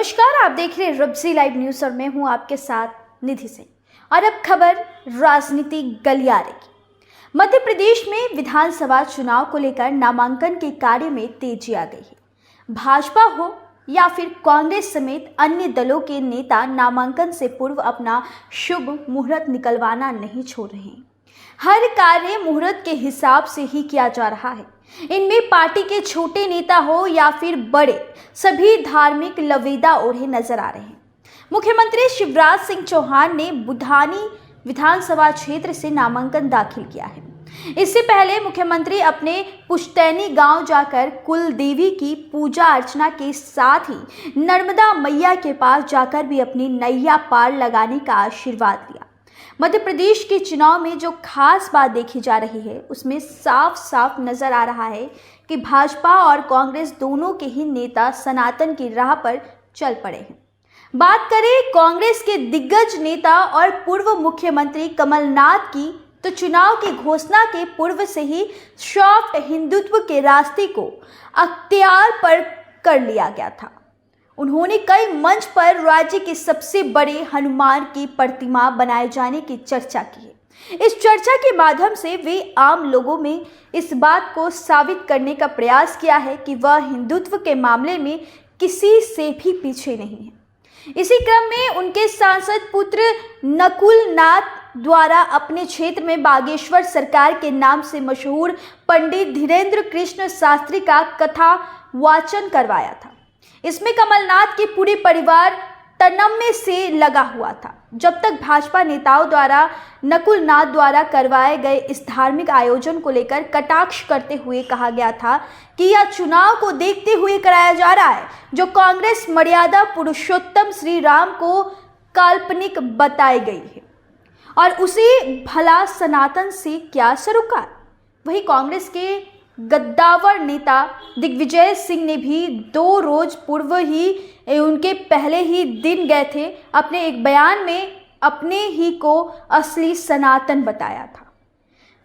नमस्कार, आप देख रहे हैं रब्जी लाइव न्यूज और मैं हूं आपके साथ निधि सिंह। और अब खबर राजनीति गलियारे की। मध्य प्रदेश में विधानसभा चुनाव को लेकर नामांकन के कार्य में तेजी आ गई है। भाजपा हो या फिर कांग्रेस समेत अन्य दलों के नेता नामांकन से पूर्व अपना शुभ मुहूर्त निकलवाना नहीं छोड़ रहे हैं। हर कार्य मुहूर्त के हिसाब से ही किया जा रहा है। इनमें पार्टी के छोटे नेता हो या फिर बड़े, सभी धार्मिक लवेदा ओढ़े नजर आ रहे हैं। मुख्यमंत्री शिवराज सिंह चौहान ने बुधानी विधानसभा क्षेत्र से नामांकन दाखिल किया है। इससे पहले मुख्यमंत्री अपने पुश्तैनी गांव जाकर कुल देवी की पूजा अर्चना के साथ ही नर्मदा मैया के पास जाकर भी अपनी नैया पार लगाने का आशीर्वाद लिया। मध्य प्रदेश के चुनाव में जो खास बात देखी जा रही है उसमें साफ साफ नजर आ रहा है कि भाजपा और कांग्रेस दोनों के ही नेता सनातन की राह पर चल पड़े हैं। बात करें कांग्रेस के दिग्गज नेता और पूर्व मुख्यमंत्री कमलनाथ की, तो चुनाव की घोषणा के पूर्व से ही सॉफ्ट हिंदुत्व के रास्ते को अख्तियार पर कर लिया गया था। उन्होंने कई मंच पर राज्य के सबसे बड़े हनुमान की प्रतिमा बनाए जाने की चर्चा की है। इस चर्चा के माध्यम से वे आम लोगों में इस बात को साबित करने का प्रयास किया है कि वह हिंदुत्व के मामले में किसी से भी पीछे नहीं है। इसी क्रम में उनके सांसद पुत्र नकुल नाथ द्वारा अपने क्षेत्र में बागेश्वर सरकार के नाम से मशहूर पंडित धीरेन्द्र कृष्ण शास्त्री का कथा वाचन करवाया था। इसमें कमलनाथ के पूरे परिवार तन्मय से लगा हुआ था। जब तक भाजपा नेताओं द्वारा नकुल नाथ द्वारा करवाए गए इस धार्मिक आयोजन को लेकर कटाक्ष करते हुए कहा गया था कि यह चुनाव को देखते हुए कराया जा रहा है, जो कांग्रेस मर्यादा पुरुषोत्तम श्री राम को काल्पनिक बताई गई है और उसे भला सनातन से क्या सरोकार। वही कांग्रेस के गद्दावर नेता दिग्विजय सिंह ने भी 2 रोज पूर्व ही उनके पहले ही दिन गए थे अपने एक बयान में अपने ही को असली सनातन बताया था।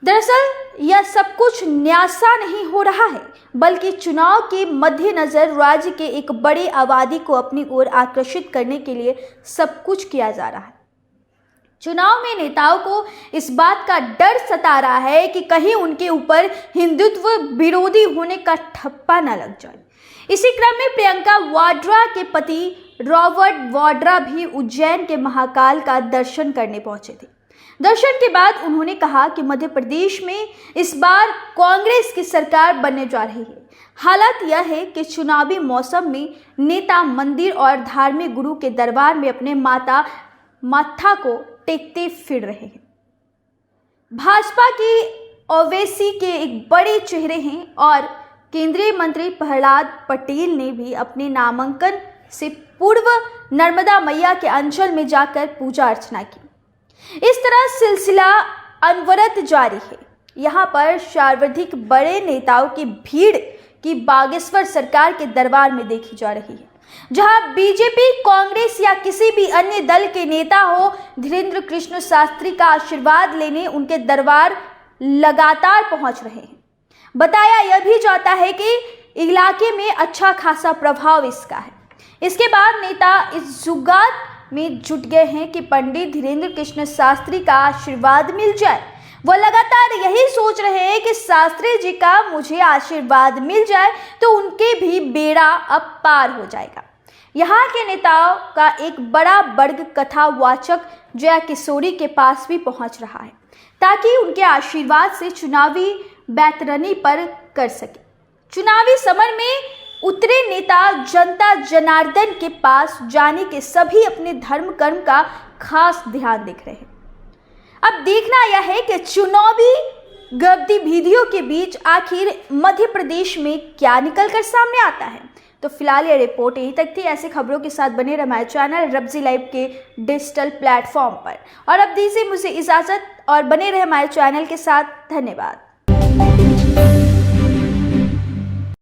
दरअसल यह सब कुछ न्यासा नहीं हो रहा है, बल्कि चुनाव के मद्देनजर राज्य के एक बड़े आबादी को अपनी ओर आकर्षित करने के लिए सब कुछ किया जा रहा है। चुनाव में नेताओं को इस बात का डर सता रहा है कि कहीं उनके ऊपर हिंदुत्व विरोधी होने का ठप्पा न लग जाए। इसी क्रम में प्रियंका वाड्रा के पति रॉबर्ट वाड्रा भी उज्जैन के महाकाल का दर्शन करने पहुंचे थे। दर्शन के बाद उन्होंने कहा कि मध्य प्रदेश में इस बार कांग्रेस की सरकार बनने जा रही है। हालात यह है कि चुनावी मौसम में नेता मंदिर और धार्मिक गुरु के दरबार में अपने माथा को टेकते फिर रहे हैं। भाजपा की ओवैसी के एक बड़े चेहरे हैं और केंद्रीय मंत्री प्रहलाद पटेल ने भी अपने नामांकन से पूर्व नर्मदा मैया के अंचल में जाकर पूजा अर्चना की। इस तरह सिलसिला अनवरत जारी है। यहाँ पर सर्वाधिक बड़े नेताओं की भीड़ की बागेश्वर सरकार के दरबार में देखी जा रही है, जहां बीजेपी, कांग्रेस या किसी भी अन्य दल के नेता हो, धीरेन्द्र कृष्ण शास्त्री का आशीर्वाद लेने उनके दरबार लगातार पहुंच रहे हैं। बताया यह भी जाता है कि इलाके में अच्छा खासा प्रभाव इसका है। इसके बाद नेता इस जुगात में जुट गए हैं कि पंडित धीरेन्द्र कृष्ण शास्त्री का आशीर्वाद मिल जाए। वो लगातार यही सोच रहे हैं कि शास्त्री जी का मुझे आशीर्वाद मिल जाए तो उनके भी बेड़ा अब पार हो जाएगा। यहाँ के नेताओं का एक बड़ा वर्ग कथावाचक जया किशोरी के पास भी पहुँच रहा है, ताकि उनके आशीर्वाद से चुनावी बैतरनी पर कर सके। चुनावी समर में उतरे नेता जनता जनार्दन के पास जाने के सभी अपने धर्म कर्म का खास ध्यान देख रहे हैं। अब देखना यह है कि चुनावी गतिविधियों के बीच आखिर मध्य प्रदेश में क्या निकलकर सामने आता है। तो फिलहाल ये रिपोर्ट यहीं तक थी। ऐसी खबरों के साथ बने रहे हमारे चैनल रब्जी लाइव के डिजिटल प्लेटफॉर्म पर। और अब दीजिए मुझे इजाजत और बने रहे हमारे चैनल के साथ। धन्यवाद।